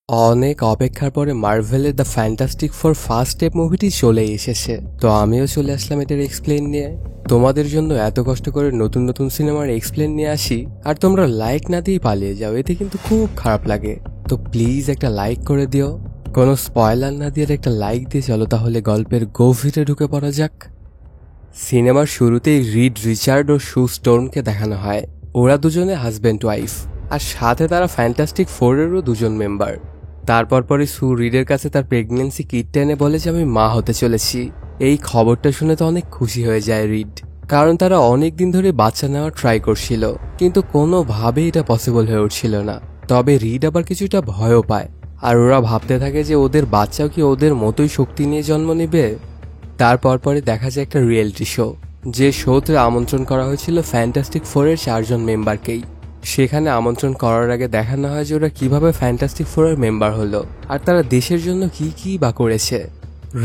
অনেক অপেক্ষার পরে মার্ভেলের the fantastic four first step মুভিটি চলে এসেছে। তো আমিও চলে আসলাম এটার এক্সপ্লেন নিয়ে। তোমাদের জন্য এত কষ্ট করে নতুন নতুন সিনেমার এক্সপ্লেন নিয়ে আসি, আর তোমরা লাইক না দিয়ে পালিয়ে যাও, এতে কিন্তু খুব খারাপ লাগে। তো প্লিজ একটা লাইক করে দিও। কোনো স্পয়লার না দিয়ে একটা লাইক দিয়ে চলো তাহলে গল্পের গভীরে ঢুকে পড়া যাক। সিনেমার শুরুতেই রিড রিচার্ড ও শু স্টোর্মকে দেখানো হয়। ওরা দুজনে হাজব্যান্ড ওয়াইফ, আর সাথে তারা ফ্যান্টাস্টিক ফোরেরও দুজন মেম্বার। তারপর পরে সু রিডের কাছে তার প্রেগনেন্সি কিটটা এনে বলে যে আমি মা হতে চলেছি। এই খবরটা শুনে তো অনেক খুশি হয়ে যায় রিড, কারণ তারা অনেক দিন ধরে বাচ্চা নেওয়ার ট্রাই করছিল, কিন্তু কোনোভাবেই এটা পসিবল হয়ে উঠছিল না। তবে রিড আবার কিছুটা ভয়ও পায়, আর ওরা ভাবতে থাকে যে ওদের বাচ্চাও কি ওদের মতোই শক্তি নিয়ে জন্ম নেবে। তারপর পরে দেখা যায় একটা রিয়েলিটি শো, যে শোতে আমন্ত্রণ করা হয়েছিল ফ্যান্টাস্টিক ফোরের 4জন মেম্বারকেই। সেখানে আমন্ত্রণ করার আগে দেখানো হয় যে ওরা কিভাবে ফ্যান্টাস্টিক ফোরের মেম্বার হলো, আর তারা দেশের জন্য কি কি বা করেছে।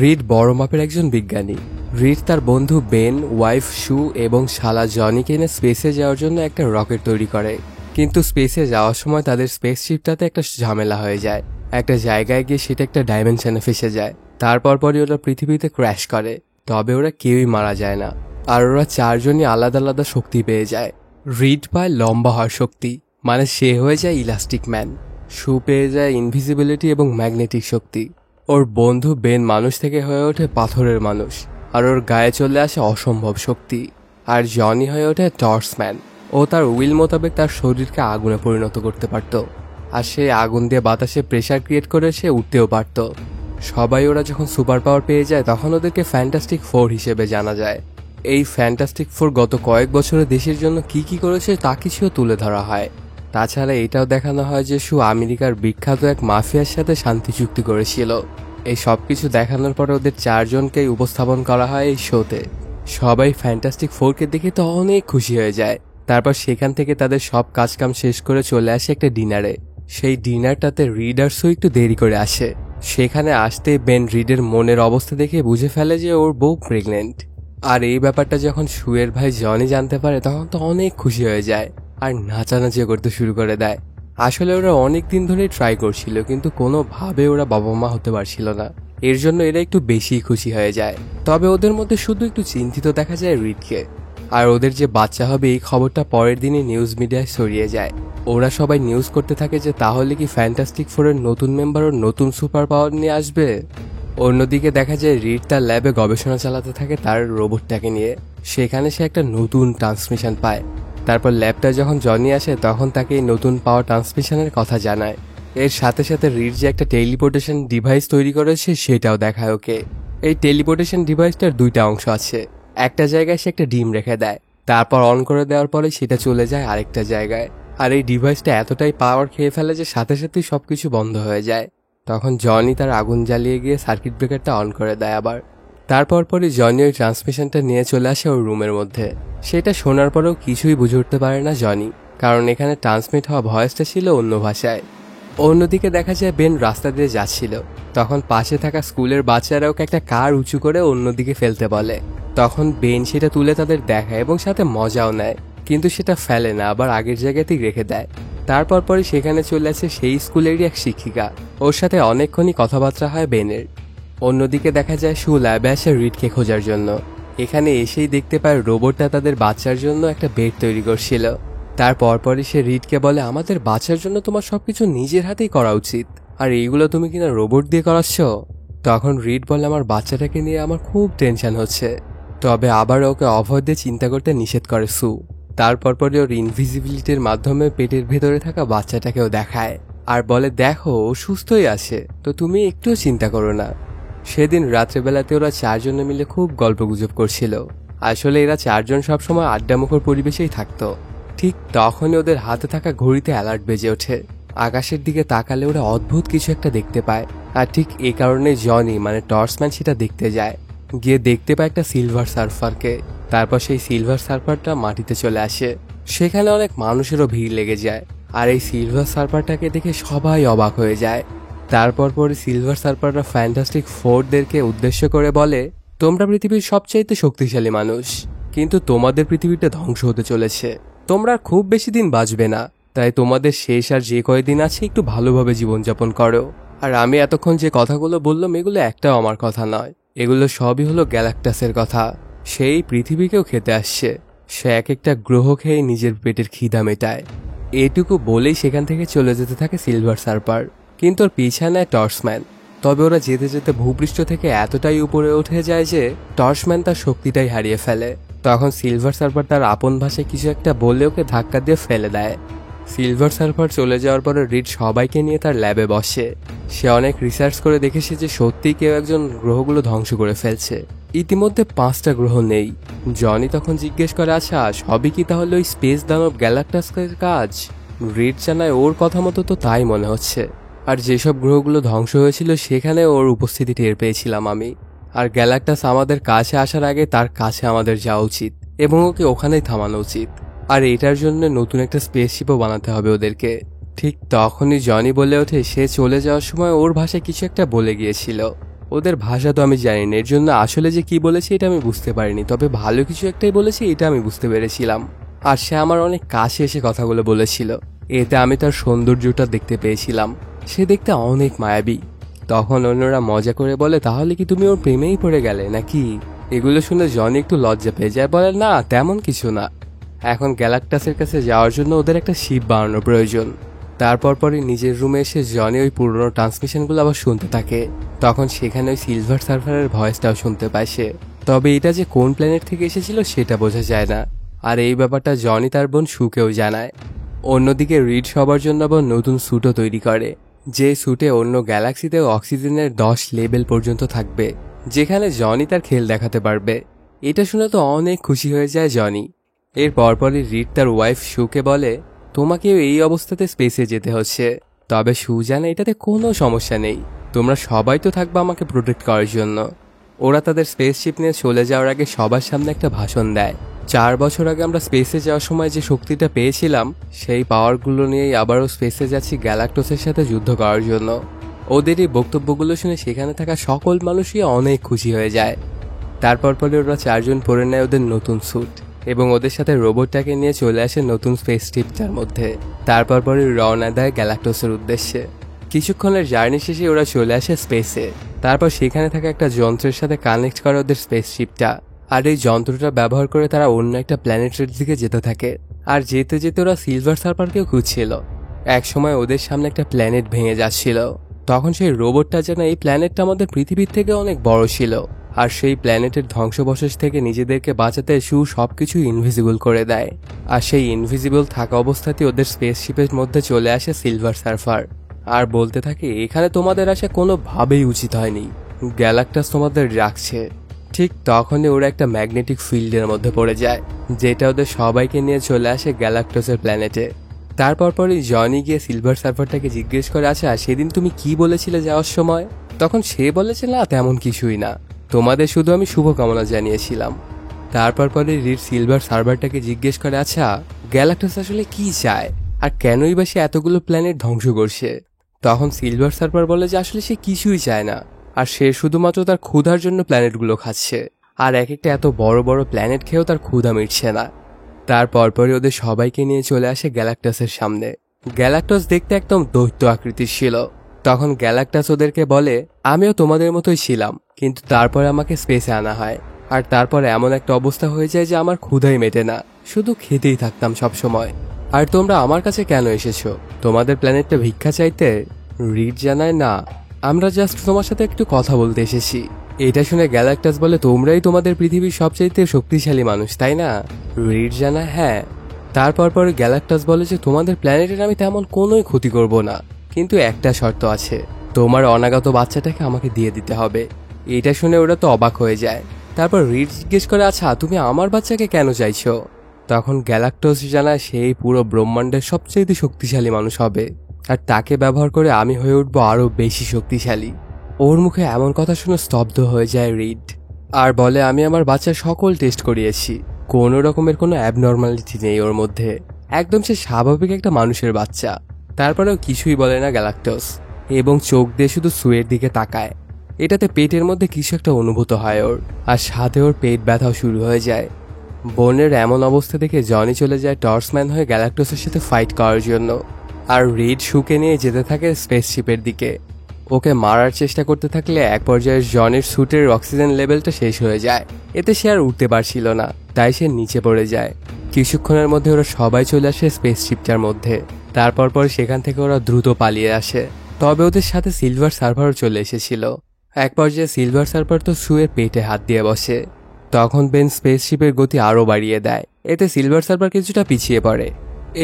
রিড বড় মাপের একজন বিজ্ঞানী। রিড তার বন্ধু বেন, ওয়াইফ শু এবং শালা জনিকে এনে স্পেসে যাওয়ার জন্য একটা রকেট তৈরি করে। কিন্তু স্পেসে যাওয়ার সময় তাদের স্পেসশিপটাতে একটা ঝামেলা হয়ে যায়। একটা জায়গায় গিয়ে সেটা একটা ডাইমেনশনে ফেসে যায়। তারপর পরই ওরা পৃথিবীতে ক্র্যাশ করে। তবে ওরা কেউই মারা যায় না, আর ওরা 4জনই আলাদা আলাদা শক্তি পেয়ে যায়। রিড পায় লম্বা হওয়ার শক্তি, মানে সে হয়ে যায় ইলাস্টিক ম্যান। শু পেয়ে যায় ইনভিজিবিলিটি এবং ম্যাগনেটিক শক্তি। ওর বন্ধু বেন মানুষ থেকে হয়ে ওঠে পাথরের মানুষ, আর ওর গায়ে চলে আসে অসম্ভব শক্তি। আর জনি হয়ে ওঠে টর্চম্যান। ও তার উইল মোতাবেক তার শরীরকে আগুনে পরিণত করতে পারত, আর সেই আগুন দিয়ে বাতাসে প্রেসার ক্রিয়েট করে সে উঠতেও পারত। সবাই ওরা যখন সুপার পাওয়ার পেয়ে যায় তখন ওদেরকে ফ্যান্টাস্টিক ফোর হিসেবে জানা যায়। এই ফ্যান্টাস্টিক ফোর গত কয়েক বছরে দেশের জন্য কি কি করেছে তা কিছুও তুলে ধরা হয়। তাছাড়া এটাও দেখানো হয় যে শু আমেরিকার বিখ্যাত এক মাফিয়ার সাথে শান্তি চুক্তি করেছিল। এই সব কিছু দেখানোর পরে ওদের 4জনকেই উপস্থাপন করা হয় এই শোতে। সবাই ফ্যান্টাস্টিক ফোরকে দেখে তো অনেক খুশি হয়ে যায়। তারপর সেখান থেকে তাদের সব কাজকাম শেষ করে চলে আসে একটা ডিনারে। সেই ডিনারটাতে রিড আর শু একটু দেরি করে আসে। সেখানে আসতে বেন রিডের মনের অবস্থা দেখে বুঝে ফেলে যে ওর বউ প্রেগনেন্ট। আর এই ব্যাপারটা যখন শুয়ের ভাই জনি জানতে পারে তখন তো অনেক খুশি হয়ে যায়, আর নাচানাচি করতে শুরু করে দেয়। আসলে ওরা অনেক দিন ধরে ট্রাই করছিল, কিন্তু কোনোভাবে ওরা বাবা মা হতে পারছিল না। এর জন্য এরা একটু বেশি খুশি হয়ে যায়। তবে ওদের মধ্যে শুধু একটু চিন্তিত দেখা যায় রিডকে। আর ওদের যে বাচ্চা হবে এই খবরটা পরের দিনই নিউজ মিডিয়ায় ছড়িয়ে যায়। ওরা সবাই নিউজ করতে থাকে যে তাহলে কি ফ্যান্টাস্টিক ফোরের নতুন মেম্বার ও নতুন সুপার পাওয়ার নিয়ে আসবে। অন্যদিকে দেখা যায় রিড তার ল্যাবে গবেষণা চালাতে থাকে তার রোবটটাকে নিয়ে। সেখানে সে একটা নতুন ট্রান্সমিশন পায়। তারপর ল্যাবটা যখন জনি আসে তখন তাকে এই নতুন পাওয়ার ট্রান্সমিশনের কথা জানায়। এর সাথে সাথে রিড যে একটা টেলিপোর্টেশন ডিভাইস তৈরি করেছে সেটাও দেখায় ওকে। এই টেলিপোর্টেশন ডিভাইসটার 2টা অংশ আছে। একটা জায়গায় সে একটা ডিম রেখে দেয়, তারপর অন করে দেওয়ার পরে সেটা চলে যায় আরেকটা জায়গায়। আর এই ডিভাইসটা এতটাই পাওয়ার খেয়ে ফেলে যে সাথে সাথেই সবকিছু বন্ধ হয়ে যায়। তখন জনি তার আগুন জ্বালিয়ে গিয়ে সার্কিট ব্রেকারটা অন করে দেয় আবার। তারপর পরে জনি ওই ট্রান্সমিশনটা নিয়ে চলে আসে ওর রুমের মধ্যে। সেটা শোনার পরেও কিছুই বুঝে উঠতে পারে না জনি, কারণ এখানে ট্রান্সমিট হওয়া ভয়েসটা ছিল অন্য ভাষায়। অন্যদিকে দেখা যায় বেন রাস্তা দিয়ে যাচ্ছিল, তখন পাশে থাকা স্কুলের বাচ্চারা ওকে একটা কার উঁচু করে অন্যদিকে ফেলতে বলে। তখন বেন সেটা তুলে তাদের দেখায় এবং সাথে মজাও নেয়, কিন্তু সেটা ফেলে না, আবার আগের জায়গাতেই রেখে দেয়। তারপর পরে সেখানে চলে আসে সেই স্কুলেরই এক শিক্ষিকা। ওর সাথে অনেকক্ষণই কথাবার্তা হয় বেনের। অন্যদিকে দেখা যায় শু ল্যাবে আসে রিডকে খোঁজার জন্য। এখানে এসেই দেখতে পায় রোবটটা তাদের বাচ্চার জন্য একটা বেড তৈরি করছিল। তারপর পরই সে রিডকে বলে আমাদের বাচ্চার জন্য তোমার সবকিছু নিজের হাতেই করা উচিত, আর এইগুলো তুমি কিনা রোবট দিয়ে করাচ্ছ। তখন রিড বলে আমার বাচ্চাটাকে নিয়ে আমার খুব টেনশন হচ্ছে। তবে আবার ওকে অভয় দিয়ে চিন্তা করতে নিষেধ করে সু। তারপর পরে ওর ইনভিজিবিলিটির মাধ্যমে পেটের ভেতরে থাকা বাচ্চাটাকেও দেখায়, আর বলে দেখো ও সুস্থই আছে, তো তুমি একটুও চিন্তা করো না। সেদিন রাত্রেবেলাতে ওরা 4জনে মিলে খুব গল্পগুজব করছিল। আসলে এরা 4জন সবসময় আড্ডামুখর পরিবেশেই থাকতো। ঠিক তখনই ওদের হাতে থাকা ঘড়িতে অ্যালার্ট বেজে ওঠে। আকাশের দিকে তাকালে ওরা অদ্ভুত কিছু একটা দেখতে পায়, আর ঠিক এই কারণে জনি মানে টর্চম্যান সেটা দেখতে যায়। গিয়ে দেখতে পায় একটা সিলভার সার্ফারকে। তারপর সেই সিলভার সার্ফারটা মাটিতে চলে আসে। সেখানে অনেক মানুষেরও ভিড় লেগে যায়, আর এই সিলভার সার্ফারটাকে দেখে সবাই অবাক হয়ে যায়। তারপর পরে সিলভার সার্ফাররা ফ্যান্টাস্টিক ফোরদেরকে উদ্দেশ্য করে বলে তোমরা পৃথিবীর সবচাইতে শক্তিশালী মানুষ, কিন্তু তোমাদের পৃথিবীটা ধ্বংস হতে চলেছে, তোমরা খুব বেশি দিন বাঁচবে না। তাই তোমাদের শেষ আর যে কয়দিন আছে একটু ভালোভাবে জীবনযাপন করো। আর আমি এতক্ষণ যে কথাগুলো বললাম এগুলো একটাও আমার কথা নয়, এগুলো সবই হলো গ্যালাক্টাসের কথা। সেই পৃথিবীকেও খেতে আসছে, সে এক একটা গ্রহ খেয়ে নিজের পেটের খিদা মেটায়। এটুকু বলেই সেখান থেকে চলে যেতে থাকে সিলভার সার্পার, কিন্তু ওর পিছা নেয় টর্চম্যান। তবে ওরা যেতে যেতে ভূপৃষ্ঠ থেকে এতটাই উপরে উঠে যায় যে টর্চম্যান তার শক্তিটাই হারিয়ে ফেলে। তখন সিলভার সার্পার তার আপন ভাষায় কিছু একটা বলে ওকে ধাক্কা দিয়ে ফেলে দেয়। সিলভার সার্ফার চলে যাওয়ার পরে রিড সবাইকে নিয়ে তার ল্যাবে বসে। সে অনেক রিসার্চ করে দেখেছে যে সত্যিই কেউ একজন গ্রহগুলো ধ্বংস করে ফেলছে। ইতিমধ্যে 5টা গ্রহ নেই। জনি তখন জিজ্ঞেস করে, আচ্ছা সবই কি তাহলে ওই স্পেস দানব গ্যালাক্টাসের কাজ? রিড জানায় ওর কথা মতো তো তাই মনে হচ্ছে। আর যেসব গ্রহগুলো ধ্বংস হয়েছিল সেখানে ওর উপস্থিতি টের পেয়েছিলাম আমি। আর গ্যালাক্টাস আমাদের কাছে আসার আগে তার কাছে আমাদের যাওয়া উচিত এবং ওকে ওখানেই থামানো উচিত। আর এটার জন্য নতুন একটা স্পেসশিপও বানাতে হবে ওদেরকে। ঠিক তখনই জনি বলে ওঠে সে চলে যাওয়ার সময় ওর ভাষায় কিছু একটা বলে গিয়েছিল। ওদের ভাষা তো আমি জানি না, এর জন্য আসলে যে কি বলেছে এটা আমি বুঝতে পারিনি, তবে ভালো কিছু একটাই বলেছে এটা আমি বুঝতে পেরেছিলাম। আর সে আমার অনেক কাছে এসে কথাগুলো বলেছিল, এতে আমি তার সৌন্দর্যটা দেখতে পেয়েছিলাম। সে দেখতে অনেক মায়াবী। তখন অন্যরা মজা করে বলে, তাহলে কি তুমি ওর প্রেমেই পড়ে গেলে নাকি? এগুলো শুনে জনি একটু লজ্জা পেয়ে যায়, বলে না তেমন কিছু না। এখন গ্যালাক্টাসের কাছে যাওয়ার জন্য ওদের একটা শিপ বানানোর প্রয়োজন। তারপর পরে নিজের রুমে এসে জনি ওই পুরনো ট্রান্সমিশনগুলো আবার শুনতে থাকে। তখন সেখানে ওই সিলভার সার্ফারের ভয়েসটাও শুনতে পায় সে। তবে এটা যে কোন প্ল্যানেট থেকে এসেছিল সেটা বোঝা যায় না। আর এই ব্যাপারটা জনি তার বোন সুকেও জানায়। অন্যদিকে রিড সবার জন্য আবার নতুন স্যুটও তৈরি করে, যে স্যুটে অন্য গ্যালাক্সিতেও অক্সিজেনের 10 লেভেল পর্যন্ত থাকবে, যেখানে জনি তার খেল দেখাতে পারবে। এটা শুনে তো অনেক খুশি হয়ে যায় জনি। এর পরপরই রিড তার ওয়াইফ সুকে বলে, তোমাকেও এই অবস্থাতে স্পেসে যেতে হচ্ছে, তবে সু জানে এটাতে কোনো সমস্যা নেই, তোমরা সবাই তো থাকবে আমাকে প্রোটেক্ট করার জন্য। ওরা তাদের স্পেসশিপ নিয়ে চলে যাওয়ার আগে সবার সামনে একটা ভাষণ দেয়। 4 বছর আগে আমরা স্পেসে যাওয়ার সময় যে শক্তিটা পেয়েছিলাম সেই পাওয়ারগুলো নিয়েই আবারও স্পেসে যাচ্ছি গ্যালাক্টোসের সাথে যুদ্ধ করার জন্য। ওদের এই বক্তব্যগুলো শুনে সেখানে থাকা সকল মানুষই অনেক খুশি হয়ে যায়। তারপর পরে ওরা 4 জন পরে নেয় ওদের নতুন স্যুট এবং ওদের সাথে রোবটটাকে নিয়ে চলে আসে নতুন স্পেস শিপটার মধ্যে। তারপর পরে রওনা দেয় গ্যালাক্টোসের উদ্দেশ্যে। কিছুক্ষণের জার্নি শেষে ওরা চলে আসে স্পেসে। তারপর সেখানে থাকা একটা যন্ত্রের সাথে কানেক্ট করে ওদের স্পেস শিপটা। আর এই যন্ত্রটা ব্যবহার করে তারা অন্য একটা প্ল্যানেটের দিকে যেতে থাকে। আর যেতে যেতে ওরা সিলভার সার্পারকেও খুঁজছিল। একসময় ওদের সামনে একটা প্ল্যানেট ভেঙে যাচ্ছিল। তখন সেই রোবটটা যেন এই প্ল্যানেটটা আমাদের পৃথিবীর থেকে অনেক বড় ছিল। আর সেই প্ল্যানেটের ধ্বংসবশেষ থেকে নিজেদেরকে বাঁচাতে সু সবকিছু ইনভিজিবল করে দেয়। আর সেই ইনভিজিবল থাকা অবস্থাতেই ওদের স্পেসশিপের মধ্যে চলে আসে সিলভার সার্ফার আর বলতে থাকে, এখানে তোমাদের আসা কোনোভাবেই উচিত হয়নি, গ্যালাক্টাস তোমাদের রাখছে। ঠিক তখনই ওরা একটা ম্যাগনেটিক ফিল্ডের মধ্যে পড়ে যায়, যেটা ওদের সবাইকে নিয়ে চলে আসে গ্যালাক্টাসের প্ল্যানেটে। তারপর পরই জনি গিয়ে সিলভার সার্ফারটাকে জিজ্ঞেস করে, আচ্ছা সেদিন তুমি কি বলেছিলে যাওয়ার সময়? তখন সে বলেছে, না তেমন কিছুই না, তোমাদের শুধু আমি শুভকামনা জানিয়েছিলাম। তারপর পরে রিড সিলভার সার্ভারটাকে জিজ্ঞেস করে, আচ্ছা গ্যালাক্টাস আসলে কি চায় আর কেনই বা সে এতগুলো প্ল্যানেট ধ্বংস করছে? তখন সিলভার সার্ভার বলে যে আসলে সে কিছুই চায় না, আর সে শুধুমাত্র তার ক্ষুধার জন্য প্ল্যানেটগুলো খাচ্ছে। আর এক একটা এত বড় বড় প্ল্যানেট খেয়েও তার ক্ষুধা মিটছে না। তারপর পরে ওদের সবাইকে নিয়ে চলে আসে গ্যালাক্টাসের সামনে। গ্যালাক্টাস দেখতে একদম দৈত্য আকৃতির ছিল। তখন গ্যালাক্টাস ওদেরকে বলে, আমিও তোমাদের মতোই ছিলাম, কিন্তু তারপরে আমাকে স্পেসে আনা হয়। আর তারপর এমন একটা অবস্থা হয়ে যায় যে আমার ক্ষুধাই মেটে না, শুধু খেতেই থাকতাম সব সময়। আর তোমরা আমার কাছে কেন এসেছো? তোমাদের প্ল্যানেটটা ভিক্ষা চাইতে? রিড জানায়, না, আমরা জাস্ট তোমার সাথে একটু কথা বলতে এসেছি। এটা শুনে গ্যালাক্টাস বলে, তোমরাই তোমাদের পৃথিবীর সবচাইতে শক্তিশালী মানুষ, তাই না? রিড জানায়, হ্যাঁ। তারপর পরে গ্যালাক্টাস বলে যে তোমাদের প্ল্যানেটের আমি তেমন কোনোই ক্ষতি করব না, কিন্তু একটা শর্ত আছে, তোমার অনাগত বাচ্চাটাকে আমাকে দিয়ে দিতে হবে। এটা শুনে ওরা তো অবাক হয়ে যায়। তারপর রিড জিজ্ঞেস করে, আচ্ছা তুমি আমার বাচ্চাকে কেন চাইছো? তখন গ্যালাক্টাস জানায় সেই পুরো ব্রহ্মাণ্ডের সবচেয়ে শক্তিশালী মানুষ হবে, আর তাকে ব্যবহার করে আমি হয়ে উঠবো আরো বেশি শক্তিশালী। ওর মুখে এমন কথা শুনে স্তব্ধ হয়ে যায় রিড, আর বলে, আমি আমার বাচ্চার সকল টেস্ট করিয়েছি, কোনো রকমের কোনো অ্যাবনর্মালিটি নেই ওর মধ্যে, একদম সে স্বাভাবিক একটা মানুষের বাচ্চা। তারপরেও কিছুই বলে না গ্যালাক্টাস, এবং চোখ দিয়ে শুধু সুয়ের দিকে তাকায়। এটাতে পেটের মধ্যে কিছু একটা অনুভূত হয় ওর, আর সাথে ওর পেট ব্যথাও শুরু হয়ে যায়। বোনের এমন অবস্থা দেখে জনি চলে যায় টর্চম্যান হয়ে গ্যালাক্টাসের সাথে ফাইট করার জন্য, আর রিড শুকে নিয়ে যেতে থাকে স্পেসশিপের দিকে। ওকে মারার চেষ্টা করতে থাকলে এক পর্যায়ে জনির স্যুটের অক্সিজেন লেভেলটা শেষ হয়ে যায়। এতে সে আর উঠতে পারছিল না, তাই সে নিচে পড়ে যায়। কিছুক্ষণের মধ্যে ওরা সবাই চলে আসে স্পেসশিপটার মধ্যে। তারপর সেখান থেকে ওরা দ্রুত পালিয়ে আসে। তবে ওদের সাথে সিলভার সার্ভারও চলে এসেছিল। এক পর্যায়ে সিলভার সার্ভার তো শুয়ে পেটে হাত দিয়ে বসে। তখন বেন স্পেসশিপের গতি আরও বাড়িয়ে দেয়। এতে সিলভার সার্ভার কিছুটা পিছিয়ে পড়ে।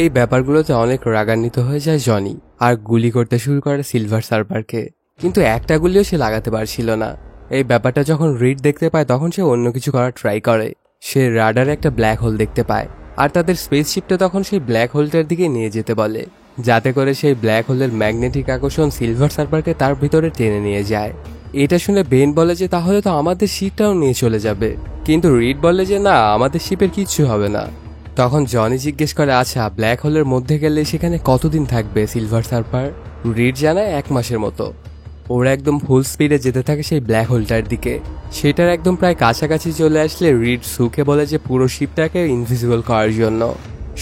এই ব্যাপারগুলোতে অনেক রাগান্বিত হয়ে যায় জনি, আর গুলি করতে শুরু করে সিলভার সার্ভারকে। কিন্তু একটা গুলিও সে লাগাতে পারছিল না। এই ব্যাপারটা যখন রিড দেখতে পায় তখন সে অন্য কিছু করার ট্রাই করে। সে রাডারে একটা ব্ল্যাক হোল দেখতে পায়, আর তাদের স্পেসশিপটা তখন সেই ব্ল্যাক হোলটার দিকে নিয়ে যেতে বলে, যাতে করে সেই ব্ল্যাক হোলের ম্যাগনেটিক আকর্ষণ সিলভার সার্ভারকে তার ভিতরে টেনে নিয়ে যায়। এটা শুনে বেন বলে যে তাহলে তো আমাদের শিপটাও নিয়ে চলে যাবে, কিন্তু রিড বলে যে না, আমাদের শিপের কিচ্ছু হবে না। তখন জনি জিজ্ঞেস করে, আচ্ছা ব্ল্যাক হোলের মধ্যে গেলে সেখানে কতদিন থাকবে সিলভার সার্ভার? রিড জানায় 1 মাসের মতো। ওরা একদম ফুল স্পিডে যেতে থাকে সেই ব্ল্যাক হোলটার দিকে। সেটার একদম প্রায় কাছাকাছি চলে আসলে রিড সুকে বলে যে পুরো শিপটাকে ইনভিজিবল করার জন্য।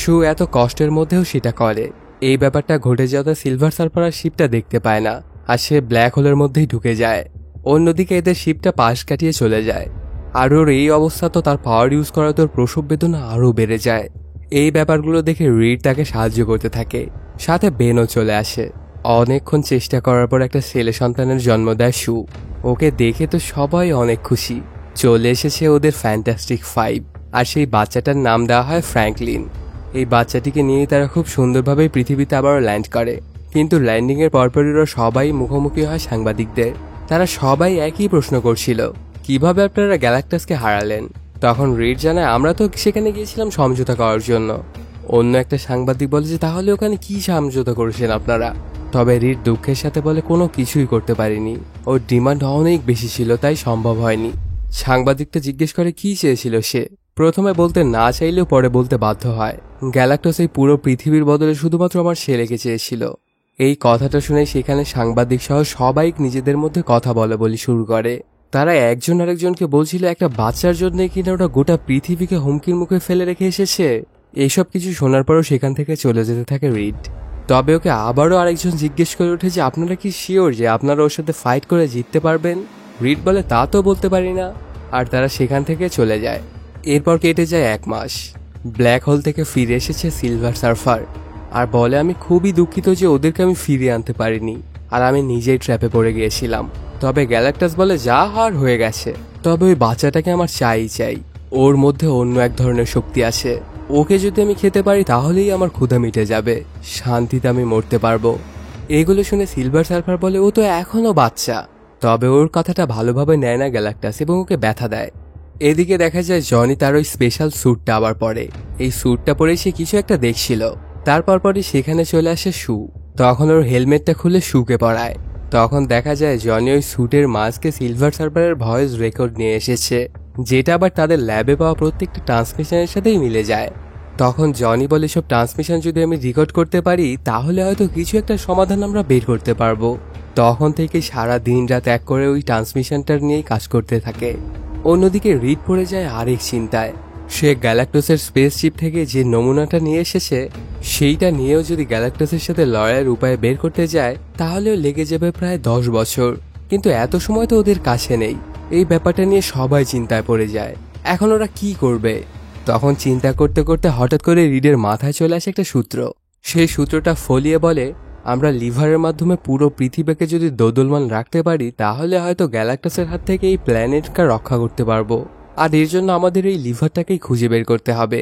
সু এত কষ্টের মধ্যেও সেটা করে। এই ব্যাপারটা ঘটে যাওয়াতে সিলভার সার্ভার আর শিপটা দেখতে পায় না, আর সে ব্ল্যাক হোলের মধ্যেই ঢুকে যায়। অন্যদিকে এদের শিপটা পাশ কাটিয়ে চলে যায়। আর ওর এই অবস্থা তো তার পাওয়ার ইউজ করাতে ওর প্রসব বেদনা আরও বেড়ে যায়। এই ব্যাপারগুলো দেখে রিড তাকে সাহায্য করতে থাকে, সাথে বেনও চলে আসে। অনেকক্ষণ চেষ্টা করার পর একটা ছেলে সন্তানের জন্ম দেয় সু। ওকে দেখে তো সবাই অনেক খুশি। চলে এসেছে ওদের ফ্যান্টাস্টিক 5, আর সেই বাচ্চাটার নাম দেওয়া হয় ফ্র্যাঙ্কলিন। এই বাচ্চাটিকে নিয়ে তারা খুব সুন্দরভাবে পৃথিবীতে আবারও ল্যান্ড করে। কিন্তু ল্যান্ডিংয়ের পরপরই ওরা সবাই মুখোমুখি হয় সাংবাদিকদের। তারা সবাই একই প্রশ্ন করছিল, কিভাবে আপনারা গ্যালাক্টাসকে হারালেন? তখন রিড জানায়, আমরা তো সেখানে গিয়েছিলাম সমঝোতা করার জন্য। অন্য একটা সাংবাদিক বলে যে তাহলে ওখানে কি সমঝোতা করেছেন আপনারা? তবে রিড দুঃখের সাথে বলে কোনো কিছুই করতে পারিনি, ওর ডিমান্ড অনেক বেশি ছিল, তাই সম্ভব হয়নি। সাংবাদিকটা জিজ্ঞেস করে কি চেয়েছিল সে। প্রথমে বলতে না চাইলেও পরে বলতে বাধ্য হয়, গ্যালাক্টাস এই পুরো পৃথিবীর বদলে শুধুমাত্র আমার ছেলেকে চেয়েছিল। এই কথাটা শুনে সেখানে সাংবাদিক সহ সবাই নিজেদের মধ্যে কথা বলা বলি শুরু করে। তারা একজন আরেকজনকে বলছিল একটা বাচ্চার জন্য কিনা ওরা গোটা পৃথিবীকে হুমকির মুখে ফেলে রেখে এসেছে। এইসব কিছু শোনার পরও সেখান থেকে চলে যেতে থাকে রিড। তবে ওকে আবারও আরেকজন জিজ্ঞেস করে ওঠে যে আপনারা কি শিওর যে আপনারা ওর সাথে ফাইট করে জিততে পারবেন? রিড বলে তা তো বলতে পারি না, আর তারা সেখান থেকে চলে যায়। এরপর কেটে যায় 1 মাস। ব্ল্যাক হোল থেকে ফিরে এসেছে সিলভার সার্ফার, আর বলে আমি খুবই দুঃখিত যে ওদেরকে আমি ফিরিয়ে আনতে পারিনি, আর আমি নিজেই ট্র্যাপে পড়ে গিয়েছিলাম। তবে গ্যালাক্টাস বলে যা হওয়ার হয়ে গেছে, তবে ওই বাচ্চাটাকে আমার চাই। ওর মধ্যে অন্য এক ধরনের শক্তি আছে। ওকে যদি আমি খেতে পারি তাহলেই আমার ক্ষুধা মিটে যাবে, শান্তিতে আমি মরতে পারবো। এগুলো শুনে সিলভার সার্ফার বলে ও তো এখনো বাচ্চা। তবে ওর কথাটা ভালোভাবে নেয় না গ্যালাক্টাস, এবং ওকে ব্যথা দেয়। এদিকে দেখা যায় জনি তার ওই স্পেশাল স্যুটটা আবার পরে। এই স্যুটটা পরে সে কিছু একটা দেখছিল। তারপর সেখানে চলে আসে সু। তখন ওর হেলমেটটা খুলে শুকে পড়ায়। তখন দেখা যায় জনি ওই স্যুটের মাঝকে সিলভার সার্ভারের ভয়েস রেকর্ড নিয়ে এসেছে, যেটা আবার তাদের ল্যাবে পাওয়া প্রত্যেকটা ট্রান্সমিশনের সাথেই মিলে যায়। তখন জনি বলে সব ট্রান্সমিশন যদি আমি রেকর্ড করতে পারি তাহলে হয়তো কিছু একটা সমাধান আমরা বের করতে পারবো। তখন থেকে সারা দিন রাত এক করে ওই ট্রান্সমিশনটার নিয়েই কাজ করতে থাকে। অন্যদিকে রিড পড়ে যায় আরেক চিন্তায়। সে গ্যালাক্টাসের স্পেসশিপ থেকে যে নমুনাটা নিয়ে এসেছে সেইটা নিয়েও যদি গ্যালাক্টাসের সাথে লড়াইয়ের উপায় বের করতে যায় তাহলেও লেগে যাবে প্রায় 10 বছর। কিন্তু এত সময় তো ওদের কাছে নেই। এই ব্যাপারটা নিয়ে সবাই চিন্তায় পড়ে যায়, এখন ওরা কি করবে। তখন চিন্তা করতে করতে হঠাৎ করে রিডের মাথায় চলে আসে একটা সূত্র। সেই সূত্রটা ফলিয়ে বলে, আমরা লিভারের মাধ্যমে পুরো পৃথিবীকে যদি দোদলমান রাখতে পারি তাহলে হয়তো গ্যালাক্টাসের হাত থেকে এই প্ল্যানেটকে রক্ষা করতে পারবো, আর এর জন্য আমাদের এই লিভারটাকেই খুঁজে বের করতে হবে।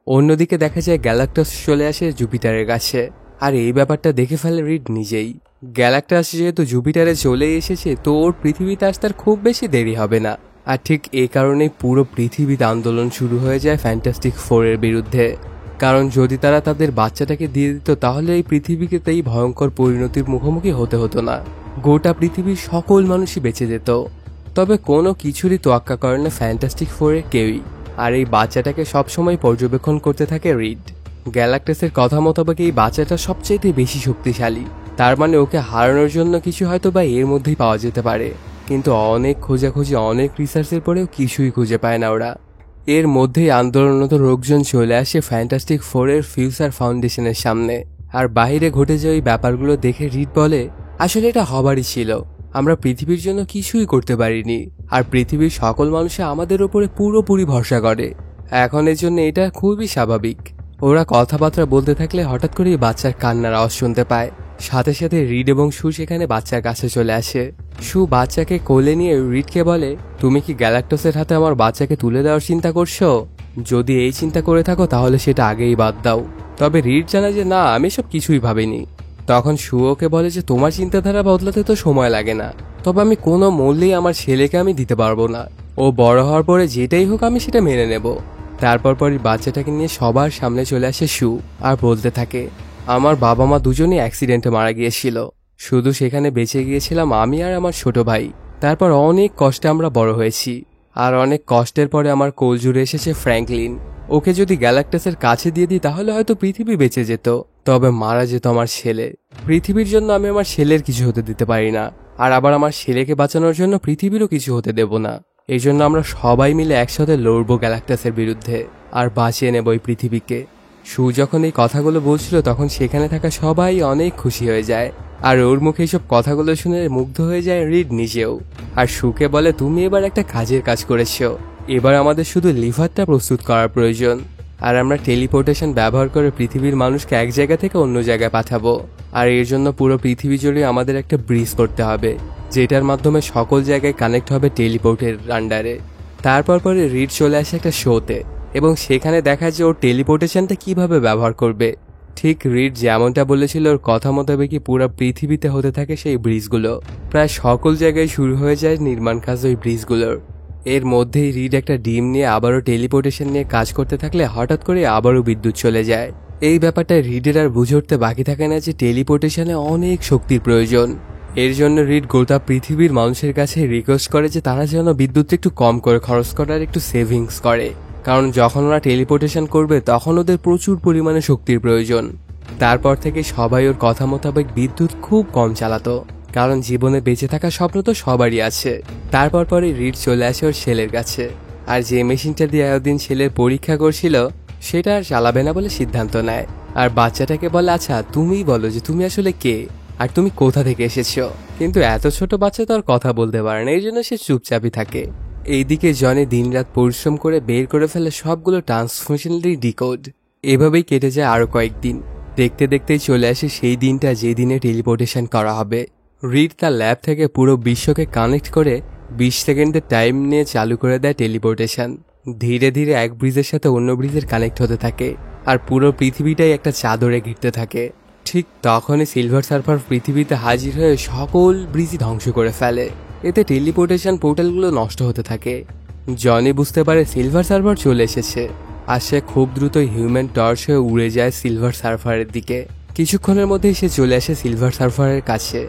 অন্যদিকে দেখা যায় গ্যালাক্টাস চলে আসে জুপিটারের কাছে, আর এই ব্যাপারটা দেখে ফেলে রিড নিজেই। গ্যালাক্টাস যেহেতু জুপিটারে চলে এসেছে তো ওর পৃথিবীতে আসতে খুব বেশি দেরি হবে না। আর ঠিক এই কারণেই পুরো পৃথিবীতে আন্দোলন শুরু হয়ে যায় ফ্যান্টাস্টিক 4-এর বিরুদ্ধে। কারণ যদি তারা তাদের বাচ্চাটাকে দিয়ে দিত তাহলে এই পৃথিবীকে তাই ভয়ঙ্কর পরিণতির মুখোমুখি হতে হতো না, গোটা পৃথিবীর সকল মানুষই বেঁচে যেত। তবে কোনো কিছুরই তোয়াক্কা করে না ফ্যান্টাস্টিক 4-এর কেউই, আর এই বাচ্চাটাকে সবসময় পর্যবেক্ষণ করতে থাকে রিড। গ্যালাক্টাসের কথা মোতাবেক এই বাচ্চাটা সবচেয়ে বেশি শক্তিশালী, তার মানে ওকে হারানোর জন্য কিছু হয়তো বা এর মধ্যেই পাওয়া যেতে পারে। কিন্তু অনেক খোঁজাখুঁজি অনেক রিসার্চের পরেও কিছুই খুঁজে পায় না ওরা। এর মধ্যেই আন্দোলনরত লোকজন চলে আসে ফ্যান্টাস্টিক ফোরের ফিউচার ফাউন্ডেশনের সামনে। আর বাইরে ঘটে যাওয়া এই ব্যাপারগুলো দেখে রিড বলে, আসলে এটা হবারই ছিল। আমরা পৃথিবীর জন্য কিছুই করতে পারিনি, আর পৃথিবীর সকল মানুষে আমাদের উপরে পুরোপুরি ভরসা করে। এখন এর জন্য এটা খুবই স্বাভাবিক। ওরা কথাবার্তা বলতে থাকলে হঠাৎ করেই বাচ্চার কান্নার আওয়াজ শুনতে পায়। সাথে সাথে রিড এবং সু সেখানে বাচ্চার কাছে চলে আসে। সু বাচ্চাকে কোলে নিয়ে রিডকে বলে, তুমি কি গ্যালাক্টোসের হাতে আমার বাচ্চাকে তুলে দেওয়ার চিন্তা করছো? যদি এই চিন্তা করে থাকো তাহলে সেটা আগেই বাদ দাও। তবে রিড জানায় যে না, আমি সব কিছুই ভাবিনি। তখন সু ওকে বলে যে তোমার চিন্তাধারা বদলাতে তো সময় লাগে না, তবে আমি কোনো মূল্যেই আমার ছেলেকে আমি দিতে পারবো না। ও বড় হওয়ার পরে যেটাই হোক আমি সেটা মেনে নেব। তারপর পরই বাচ্চাটাকে নিয়ে সবার সামনে চলে আসে সু আর বলতে থাকে, আমার বাবা মা দুজনেই অ্যাক্সিডেন্টে মারা গিয়েছিল, শুধু সেখানে বেঁচে গিয়েছিলাম আমি আর আমার ছোট ভাই। তারপর অনেক কষ্টে আমরা বড় হয়েছি, আর অনেক কষ্টের পরে আমার কোল জুড়ে এসেছে ফ্র্যাঙ্কলিন। ওকে যদি গ্যালাক্টাসের কাছে দিয়ে দিই তাহলে হয়তো পৃথিবী বেঁচে যেত, তবে মারা যেত আমার ছেলে। পৃথিবীর জন্য আমি আমার ছেলের কিছু হতে দিতে পারি না, আর আবার আমার ছেলেকে বাঁচানোর জন্য পৃথিবীরও কিছু হতে দেব না। এই জন্য আমরা সবাই মিলে একসাথে লড়বো গ্যালাক্টাসের বিরুদ্ধে, আর বাঁচিয়ে নেব এই পৃথিবীকে। সু যখন এই কথাগুলো বলছিল তখন সেখানে থাকা সবাই অনেক খুশি হয়ে যায়, আর ওর মুখে এইসব কথাগুলো শুনে মুগ্ধ হয়ে যায় রিড নিজেও। আর সুকে বলে, তুমি এবার একটা কাজের কাজ করেছো, এবার আমাদের শুধু লিভারটা প্রস্তুত করার প্রয়োজন, আর আমরা টেলিপোর্টেশন ব্যবহার করে পৃথিবীর মানুষকে এক জায়গা থেকে অন্য জায়গায় পাঠাবো। আর এর জন্য পুরো পৃথিবী জুড়ে আমাদের একটা ব্রিজ করতে হবে, যেটার মাধ্যমে সকল জায়গায় কানেক্ট হবে টেলিপোর্টের আন্ডারে। তারপর পরে রিড চলে আসে একটা শোতে, এবং সেখানে দেখা যায় ওর টেলিপোর্টেশনটা কিভাবে ব্যবহার করবে। ঠিক রিড যেমনটা বলেছিল ওর কথা মোতাবেকই পুরো পৃথিবীতে হতে থাকে সেই ব্রিজগুলো। প্রায় সকল জায়গায় শুরু হয়ে যায় নির্মাণ কাজ ওই ব্রিজগুলোর। এর মধ্যেই রিড একটা ডিম নিয়ে আবারও টেলিপোর্টেশন নিয়ে কাজ করতে থাকলে হঠাৎ করে আবারও বিদ্যুৎ চলে যায়। এই ব্যাপারটা রিডের আর বুঝে উঠতে বাকি থাকে না যে টেলিপোর্টেশনে অনেক শক্তির প্রয়োজন। এর জন্য রিড গোটা পৃথিবীর মানুষের কাছে রিকোয়েস্ট করে যে তারা যেন বিদ্যুৎ একটু কম করে খরচ করার একটু সেভিংস করে, কারণ যখন ওরা টেলিপোর্টেশন করবে তখন ওদের প্রচুর পরিমাণে শক্তির প্রয়োজন। তারপর থেকে সবাই ওর কথা মোতাবেক বিদ্যুৎ খুব কম চালাতো, কারণ জীবনে বেঁচে থাকার স্বপ্ন তো সবারই আছে। তারপর পরে রিড চলে আসে ওর ছেলের কাছে, আর যে মেশিনটা দিয়ে এতদিন ছেলের পরীক্ষা করছিল সেটা আর চালাবে না বলে সিদ্ধান্ত নেয়। আর বাচ্চাটাকে বলে, আচ্ছা তুমিই বলো যে তুমি আসলে কে, আর তুমি কোথা থেকে এসেছো। কিন্তু এত ছোট বাচ্চা তো আর কথা বলতে পারে না, এই জন্য সে চুপচাপই থাকে। এইদিকে জনি দিনরাত পরিশ্রম করে বের করে ফেলে সবগুলো ট্রান্সফরমেশনালি ডিকোড। এভাবেই কেটে যায় আরো কয়েকদিন। দেখতে দেখতেই চলে আসে সেই দিনটা যে দিনে টেলিপোর্টেশন করা হবে। রিড তার ল্যাব থেকে পুরো বিশ্বকে কানেক্ট করে 20 সেকেন্ডের টাইম নিয়ে চালু করে দেয় টেলিপোর্টেশন। ধীরে ধীরে এক ব্রিজের সাথে অন্য ব্রিজের কানেক্ট হতে থাকে, আর পুরো পৃথিবীটাই একটা চাদরে ঘিরতে থাকে। ঠিক তখনই সিলভার সার্ফার পৃথিবীতে হাজির হয়ে সকল ব্রিজই ধ্বংস করে ফেলে। এতে টেলিপোর্টেশন পোর্টালগুলো নষ্ট হতে থাকে। জনি বুঝতে পারে সিলভার সার্ফার চলে এসেছে, আর সে খুব দ্রুত হিউম্যান টর্চ হয়ে উড়ে যায় সিলভার সার্ফারের দিকে। কিছুক্ষণের মধ্যেই সে চলে আসে সিলভার সার্ফারের কাছে,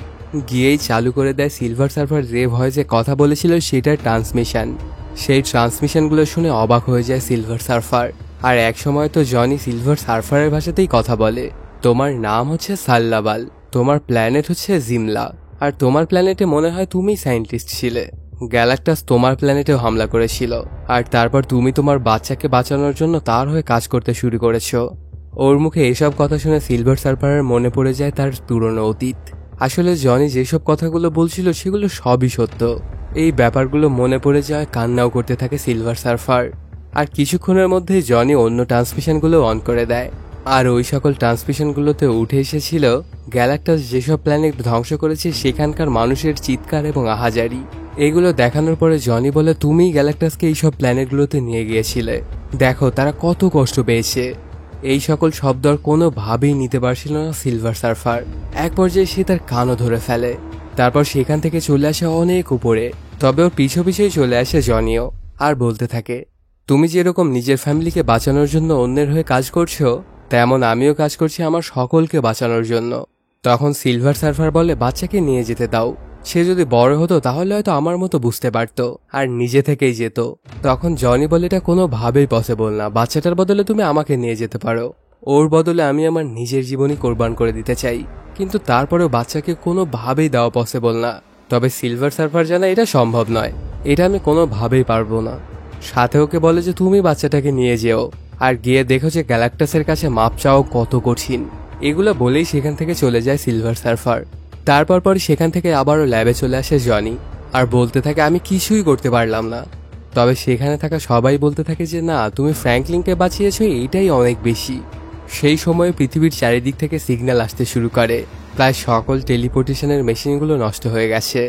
গিয়েই চালু করে দেয় সিলভার সার্ফার যে ভয়েসে কথা বলেছিল সেটার ট্রান্সমিশন। সেই ট্রান্সমিশনগুলো শুনে অবাক হয়ে যায় সিলভার সার্ফার। আর এক সময় তো জনি সিলভার সার্ফারের ভাষাতেই কথা বলে, তোমার নাম হচ্ছে সাল্লাবাল, তোমার প্ল্যানেট হচ্ছে জিমলা, আর তোমার প্ল্যানেটে মনে হয় তুমি সায়েন্টিস্ট ছিলে। গ্যালাক্টাস তোমার প্ল্যানেটেও হামলা করেছিল, আর তারপর তুমি তোমার বাচ্চাকে বাঁচানোর জন্য তার হয়ে কাজ করতে শুরু করেছো। ওর মুখে এসব কথা শুনে সিলভার সার্ফারের মনে পড়ে যায় তার পুরনো অতীত। আসলে জনি যেসব কথাগুলো বলছিল সেগুলো সবই সত্য। এই ব্যাপারগুলো মনে পড়ে যায়, কান্নাও করতে থাকে সিলভার সার্ফার। আর কিছুক্ষণের মধ্যেই জনি অন্য ট্রান্সমিশনগুলো অন করে দেয়, আর ওই সকল ট্রান্সমিশনগুলোতে উঠে এসেছিল গ্যালাক্টাস যেসব প্ল্যানেট ধ্বংস করেছে সেখানকার মানুষের চিৎকার এবং আহাজারি। এগুলো দেখানোর পরে জনি বলে, তুমিই গ্যালাক্টাসকে এইসব প্ল্যানেটগুলোতে নিয়ে গিয়েছিলে, দেখো তারা কত কষ্ট পেয়েছে। এই সকল শব্দ আর কোনোভাবেই নিতে পারছিল না সিলভার সার্ফার। এক পর্যায়ে সে তার কানও ধরে ফেলে। তারপর সেখান থেকে চলে আসে অনেক উপরে, তবে ওর পিছু পিছুই চলে আসে জনিও, আর বলতে থাকে, তুমি যেরকম নিজের ফ্যামিলিকে বাঁচানোর জন্য অন্যের হয়ে কাজ করছো, তেমন আমিও কাজ করছি আমার সকলকে বাঁচানোর জন্য। তখন সিলভার সার্ফার বলে, বাচ্চাকে নিয়ে যেতে দাও, সে যদি বড় হতো তাহলে হয়তো আমার মতো বুঝতে পারতো আর নিজে থেকেই যেত। তখন জনি বলে, এটা কোনোভাবেই পসিবল না, বাচ্চাটার বদলে তুমি আমাকে নিয়ে যেতে পারো, ওর বদলে আমি আমার নিজের জীবনই কোরবান করে দিতে চাই। কিন্তু তারপরেও বাচ্চাকে কোনোভাবেই দেওয়া পসিবল না। তবে সিলভার সার্ফার জানা এটা সম্ভব নয়, এটা আমি কোনোভাবেই পারবো না। সাথে ওকে বলে যে তুমি বাচ্চাটাকে নিয়ে যেও, আর গিয়ে দেখো যে গ্যালাক্টাসের কাছে মাপ চাও কত কঠিন। এগুলো বলেই সেখান থেকে চলে যায় সিলভার সার্ফার। তারপর সেখান থেকে আবারও ল্যাবে চলে আসে জনি, আর বলতে থাকে আমি কিছুই করতে পারলাম না। তবে সেখানে থাকা সবাই বলতে থাকে যে না, তুমি ফ্র্যাঙ্কলিনকে বাঁচিয়েছো, এইটাই অনেক বেশি। সেই সময়ে পৃথিবীর চারিদিক থেকে সিগন্যাল আসতে শুরু করে, প্রায় সকল টেলিপোর্টেশনের মেশিনগুলো নষ্ট হয়ে গেছে।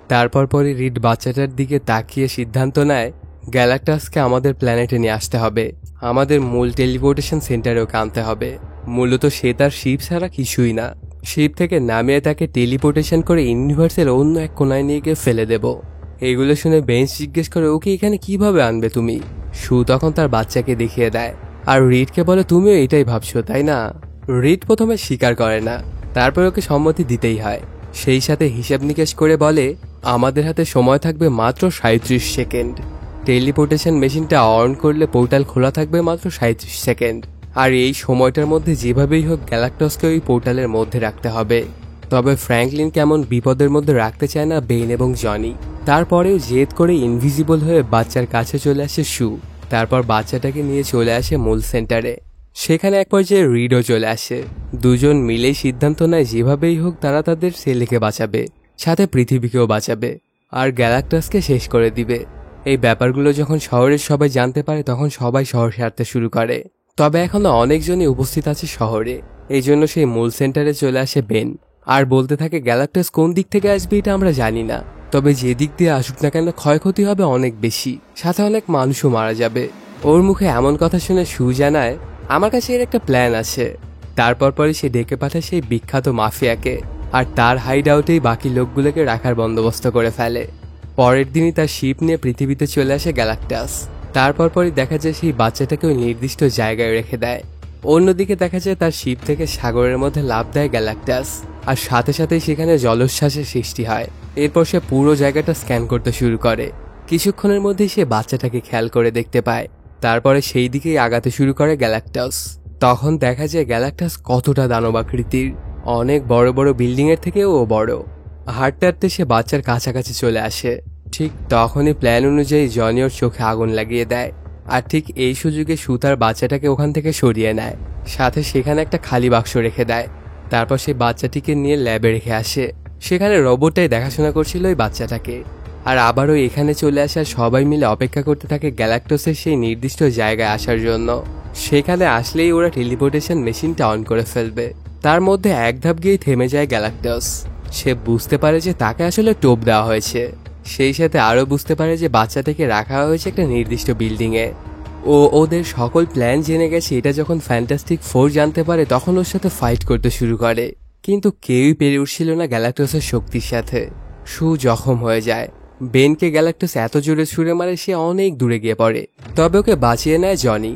তারপর রিড বাচ্চাটার দিকে তাকিয়ে সিদ্ধান্ত নেয় গ্যালাক্টাসকে আমাদের প্ল্যানেটে নিয়ে আসতে হবে, আমাদের মূল টেলিপোর্টেশন সেন্টারেও আনতে হবে। মূলত সে তার শিপ ছাড়া কিছুই না। শিপ থেকে নামিয়ে তাকে টেলিপোর্টেশন করে ইউনিভার্সের অন্য এক কোনায় নিয়ে গিয়ে ফেলে দেব। এইগুলো শুনে বেঞ্চ জিজ্ঞেস করে ওকে এখানে কিভাবে আনবে তুমি? সু তখন তার বাচ্চাকে দেখিয়ে দেয়, আর রিডকে বলে তুমিও এটাই ভাবছো তাই না? রিড প্রথমে স্বীকার করে না, তারপর ওকে সম্মতি দিতেই হয়। সেই সাথে হিসাব নিকেশ করে বলে আমাদের হাতে সময় থাকবে মাত্র 37 সেকেন্ড। টেলিপোর্টেশন মেশিনটা অন করলে পোর্টাল খোলা থাকবে মাত্র 37 সেকেন্ড, আর এই সময়টার মধ্যে যেভাবেই হোক গ্যালাক্টাসকে ওই পোর্টালের মধ্যে রাখতে হবে। তবে ফ্র্যাঙ্কলিন কেমন বিপদের মধ্যে রাখতে চায় না বেন এবং জনি। তারপরেও জেদ করে ইনভিজিবল হয়ে বাচ্চার কাছে চলে আসে সু। তারপর বাচ্চাটাকে নিয়ে চলে আসে মূল সেন্টারে। সেখানে এক পর্যায়ে রিডও চলে আসে। দুজন মিলেই সিদ্ধান্ত নেয় যেভাবেই হোক তারা তাদের ছেলেকে বাঁচাবে, সাথে পৃথিবীকেও বাঁচাবে, আর গ্যালাক্টাসকে শেষ করে দিবে। এই ব্যাপারগুলো যখন শহরের সবাই জানতে পারে তখন সবাই শহর ছাড়তে শুরু করে। তবে এখনো অনেকজনই উপস্থিত আছে শহরে, এই জন্য সেই মূল সেন্টারে চলে আসে বেন, আর বলতে থাকে গ্যালাক্টাস কোন দিক থেকে আসবে এটা আমরা জানি না, তবে যে দিক দিয়ে আসুক না কেন ক্ষয়ক্ষতি হবে অনেক বেশি, সাথে অনেক মানুষও মারা যাবে। ওর মুখে এমন কথা শুনে সু জানায় আমার কাছে এর একটা প্ল্যান আছে। তারপর সে ডেকে পাঠায় সেই বিখ্যাত মাফিয়াকে, আর তার হাইড আউটেই বাকি লোকগুলোকে রাখার বন্দোবস্ত করে ফেলে। পরের দিনই তার শিপ নিয়ে পৃথিবীতে চলে আসে গ্যালাক্টাস। তারপর দেখা যায় সেই বাচ্চাটাকে ওই নির্দিষ্ট জায়গায় রেখে দেয়। অন্যদিকে দেখা যায় তার শিপ থেকে সাগরের মধ্যে লাফ দেয় গ্যালাক্টাস, আর সাথে সাথেই সেখানে জলোচ্ছ্বাসের সৃষ্টি হয়। এরপর সে পুরো জায়গাটা স্ক্যান করতে শুরু করে। কিছুক্ষণের মধ্যেই সে বাচ্চাটাকে খেয়াল করে দেখতে পায়। তারপরে সেই দিকেই আগাতে শুরু করে গ্যালাক্টাস। তখন দেখা যায় গ্যালাক্টাস কতটা দানবাকৃতির, অনেক বড় বড় বিল্ডিং এর থেকেও বড়। হাঁটতে হাঁটতে সে বাচ্চার কাছাকাছি চলে আসে। ঠিক তখনই প্ল্যান অনুযায়ী জনি ওর চোখে আগুন লাগিয়ে দেয়, আর ঠিক এই সুযোগে সুতার বাচ্চাটাকে ওখান থেকে সরিয়ে নেয়, সাথে সেখানে একটা খালি বাক্স রেখে দেয়। তারপর সেই বাচ্চাটিকে নিয়ে ল্যাবে রেখে আসে। সেখানে রোবটটাই দেখাশোনা করছিল ওই বাচ্চাটাকে। আর আবারও এখানে চলে আসে, আর সবাই মিলে অপেক্ষা করতে থাকে গ্যালাক্টাসের সেই নির্দিষ্ট জায়গায় আসার জন্য। সেখানে আসলেই ওরা টেলিপোর্টেশন মেশিনটা অন করে ফেলবে। তার মধ্যে এক ধাপ গিয়েই থেমে যায় গ্যালাক্টাস। সে বুঝতে পারে যে তাকে আসলে টোপ দেওয়া হয়েছে। সেই সাথে আরও বুঝতে পারে যে বাচ্চাটাকে রাখা হয়েছে একটা নির্দিষ্ট বিল্ডিংয়ে। ও ওদের সকল প্ল্যান জেনে গেছে। এটা যখন ফ্যান্টাস্টিক ফোর জানতে পারে তখন ওর সাথে ফাইট করতে শুরু করে, কিন্তু কেউই পেরে উঠছিল না গ্যালাক্টাসের শক্তির সাথে। সু জখম হয়ে যায়। বেনকে গ্যালাক্টাস এত জোরে ছুঁড়ে মারে সে অনেক দূরে গিয়ে পড়ে, তবে ওকে বাঁচিয়ে নেয় জনি।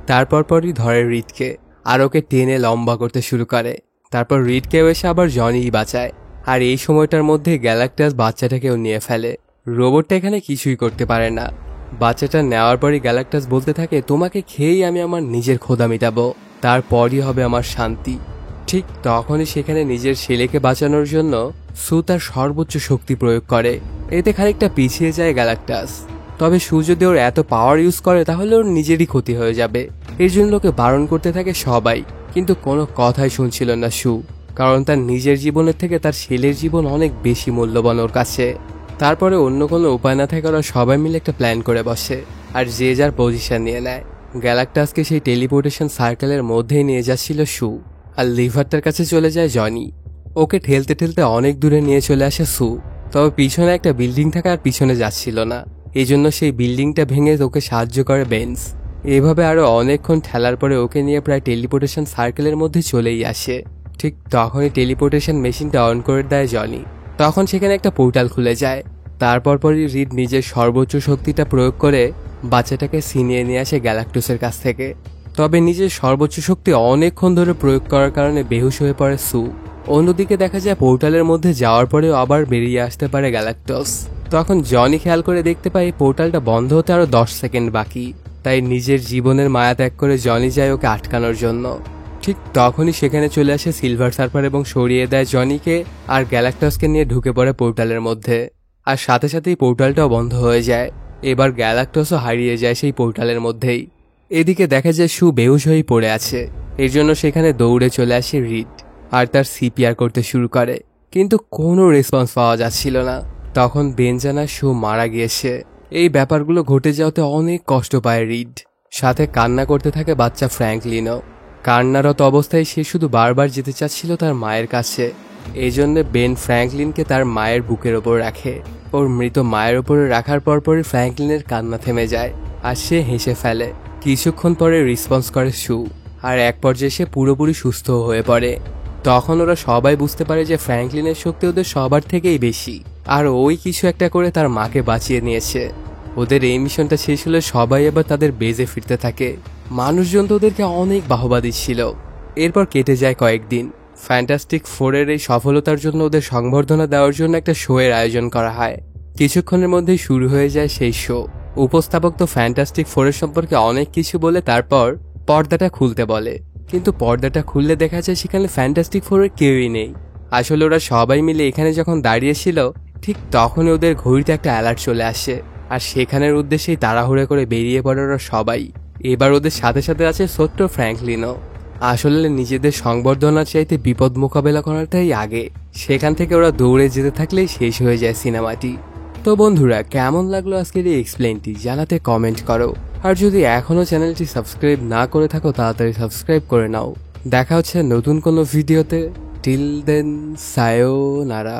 তারপরই ধরে রিডকে, আর ওকে টেনে লম্বা করতে শুরু করে। তারপর রিডকেও এসে আবার জনিই বাঁচায়। আর এই সময়টার মধ্যে গ্যালাক্টাস বাচ্চাটাকেও নিয়ে ফেলে। রোবটটা এখানে কিছুই করতে পারে না। বাচ্চাটা নেওয়ার পরই গ্যালাক্টাস বলতে থাকে তোমাকে খেয়েই আমি আমার নিজের ক্ষুধা মিটাবো, তারপরই হবে আমার শান্তি। ঠিক তখনই সেখানে নিজের ছেলেকে বাঁচানোর জন্য সু তার সর্বোচ্চ শক্তি প্রয়োগ করে। এতে খানিকটা পিছিয়ে যায় গ্যালাক্টাস। তবে সু যদি ওর এত পাওয়ার ইউজ করে তাহলে ওর নিজেরই ক্ষতি হয়ে যাবে। এর জন্য ওকে বারণ করতে থাকে সবাই, কিন্তু কোনো কথাই শুনছিল না সু, কারণ তার নিজের জীবনের থেকে তার ছেলের জীবন অনেক বেশি মূল্যবান ওর কাছে। তারপরে অন্য কোনো উপায় না থাকে ওরা সবাই মিলে একটা প্ল্যান করে বসে, আর যে যার পজিশন নিয়ে নেয়। গ্যালাক্টাসকে সেই টেলিপোর্টেশন সার্কেলের মধ্যেই নিয়ে যাচ্ছিল সু, আর লিভারটার কাছে চলে যায় জনি। ওকে ঠেলতে ঠেলতে অনেক দূরে নিয়ে চলে আসে সু, তবে পিছনে একটা বিল্ডিং থাকা আর পিছনে যাচ্ছিল না। এই জন্য সেই বিল্ডিংটা ভেঙে ওকে সাহায্য করে বেঞ্চ। এভাবে আরো অনেকক্ষণ ঠেলার পরে ওকে নিয়ে প্রায় টেলিপোর্টেশন সার্কেলের মধ্যে চলেই আসে। ঠিক তখনই টেলিপোর্টেশন মেশিনটা অন করে দেয় জনি। তখন সেখানে একটা পোর্টাল খুলে যায়। তারপরই রিড নিজের সর্বোচ্চ শক্তিটা প্রয়োগ করে বাচ্চাটাকে ছিনিয়ে নিয়ে আসে গ্যালাক্টাসের কাছ থেকে। তবে নিজের সর্বোচ্চ শক্তি অনেকক্ষণ ধরে প্রয়োগ করার কারণে বেহুশ হয়ে পড়ে সু। অন্যদিকে দেখা যায় পোর্টালের মধ্যে যাওয়ার পরেও আবার বেরিয়ে আসতে পারে গ্যালাক্টাস। তখন জনি খেয়াল করে দেখতে পায় পোর্টালটা বন্ধ হতে আরো 10 সেকেন্ড বাকি। তাই নিজের জীবনের মায়া ত্যাগ করে জনি যায় ওকে আটকানোর জন্য। ঠিক তখনই সেখানে চলে আসে সিলভার সার্ফার এবং সরিয়ে দেয় জনিকে, আর গ্যালাক্টাসকে নিয়ে ঢুকে পড়ে পোর্টালের মধ্যে। আর সাথে সাথেই পোর্টালটাও বন্ধ হয়ে যায়। এবার গ্যালাক্টাসও হারিয়ে যায় সেই পোর্টালের মধ্যেই। এদিকে দেখা যায় শু বেহুশ হয়ে পড়ে আছে। এর জন্য সেখানে দৌড়ে চলে আসে রিড আর তার সিপিআর করতে শুরু করে, কিন্তু কোনো রেসপন্স পাওয়া যাচ্ছিল না। তখন বেন জানায় শু মারা গিয়েছে। এই ব্যাপারগুলো ঘটে যাওয়াতে অনেক কষ্ট পায় রিড, সাথে কান্না করতে থাকে বাচ্চা ফ্র্যাঙ্কলিনও। কান্নারত অবস্থায় সে শুধু বারবার যেতে চাচ্ছিল তার মায়ের কাছে। এই জন্য বেন ফ্র্যাঙ্কলিনকে তার মায়ের বুকের ওপর রাখে। ওর মৃত মায়ের ওপরে রাখার পরপরই ফ্র্যাঙ্কলিনের কান্না থেমে যায় আর সে হেসে ফেলে। কিছুক্ষণ পরে রেসপন্স করে শু, আর এক পর্যায়ে সে পুরোপুরি সুস্থ হয়ে পড়ে। তখন ওরা সবাই বুঝতে পারে যে ফ্র্যাঙ্কলিনের শক্তি ওদের সবার থেকেই বেশি, আর ওই কিছু একটা করে তার মাকে বাঁচিয়ে নিয়েছে। ওদের এই মিশনটা শেষ হলে সবাই আবার তাদের বেজে ফিরতে থাকে। মানুষজন তো ওদেরকে অনেক বাহবা দিচ্ছিল। এরপর কেটে যায় কয়েকদিন। ফ্যান্টাস্টিক ফোরের এই সফলতার জন্য ওদের সংবর্ধনা দেওয়ার জন্য একটা শো এর আয়োজন করা হয়। কিছুক্ষণের মধ্যেই শুরু হয়ে যায় সেই শো। উপস্থাপক তো ফ্যান্টাস্টিক ফোরের সম্পর্কে অনেক কিছু বলে তারপর পর্দাটা খুলতে বলে, কিন্তু পর্দাটা খুললে দেখা যায় সেখানে ফ্যান্টাস্টিক ফোরের কেউই নেই। আসলে ওরা সবাই মিলে এখানে যখন দাঁড়িয়েছিল ঠিক তখনই ওদের ঘড়িতে একটা অ্যালার্ট চলে আসে, আর সেখানের উদ্দেশ্যেই তাড়াহুড়ো করে বেরিয়ে পড়ে ওরা সবাই। এবার ওদের সাথে সাথে আছে ছোট্ট ফ্র্যাঙ্কলিনও। আসলে নিজেদের সংবর্ধনার চাইতে বিপদ মোকাবেলা করাটাই আগে। সেখান থেকে ওরা দৌড়ে যেতে থাকলেই শেষ হয়ে যায় সিনেমাটি। তো বন্ধুরা, কেমন লাগলো আজকের এই এক্সপ্লেনটি জানাতে কমেন্ট করো। আর যদি এখনো চ্যানেলটি সাবস্ক্রাইব না করে থাকো তাড়াতাড়ি সাবস্ক্রাইব করে নাও। দেখা হচ্ছে নতুন কোনো ভিডিওতে। Till then, সায়োনারা।